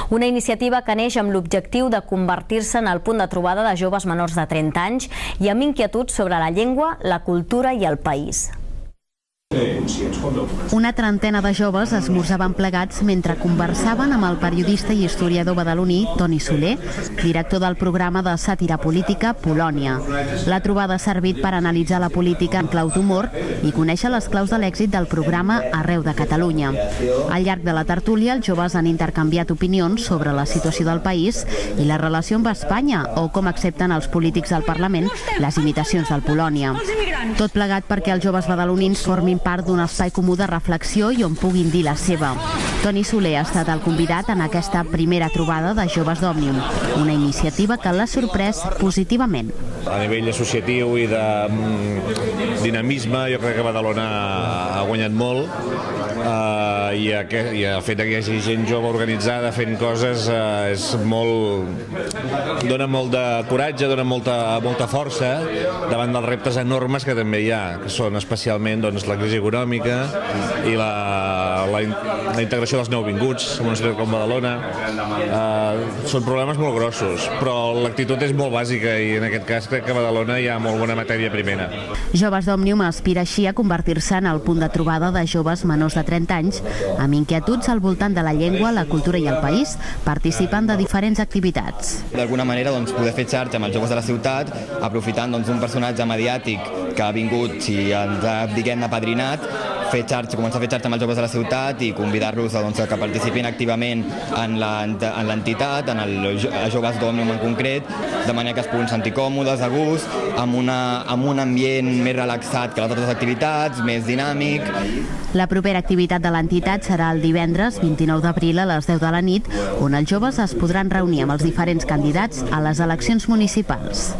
Una iniciativa que neix amb l'objectiu de convertir-se en el punt de trobada de joves menors de 30 anys i amb inquietuds sobre la llengua, la cultura i el país. Una trentena de joves esmorzaven plegats mentre conversaven amb el periodista i historiador badaloní Toni Soler, director del programa de sàtira política Polònia. La trobada ha servit per analitzar la política en clau d'humor i conèixer les claus de l'èxit del programa arreu de Catalunya. Al llarg de la tertúlia, els joves han intercanviat opinions sobre la situació del país i la relació amb Espanya o com accepten els polítics del Parlament les imitacions del Polònia. Tot plegat perquè els joves badalonins formin part d'un espai comú de reflexió i on puguin dir la seva. Toni Soler ha estat el convidat en aquesta primera trobada de joves d'Òmnium, una iniciativa que l'ha sorprès positivament. A nivell associatiu i de dinamisme, jo crec que Badalona ha guanyat molt i el fet que hi hagi gent jove organitzada fent coses dona molt de coratge, dona molta força davant dels reptes enormes que també hi ha, que són especialment la crisi econòmica i la integració dels nouvinguts en una ciutat com Badalona. Són problemes molt grossos, però l'actitud és molt bàsica i en aquest cas crec que a Badalona hi ha molt bona matèria primera. Joves d'Òmnium aspira així a convertir-se en el punt de trobada de joves menors de 30 anys amb inquietuds al voltant de la llengua, la cultura i el país, participant de diferents activitats. D'alguna manera poder fer xarxa amb els joves de la ciutat, aprofitant un personatge mediàtic que ha vingut i ens ha, apadrinat, començar a fer xarxa amb els joves de la ciutat i convidar-los que participin activament en l'entitat, en els joves d'Òmnium en concret, de manera que es puguin sentir còmodes, a gust, amb un ambient més relaxat que les altres activitats, més dinàmic. La propera activitat de l'entitat serà el divendres 29 d'abril a les 10 de la nit, on els joves es podran reunir amb els diferents candidats a les eleccions municipals.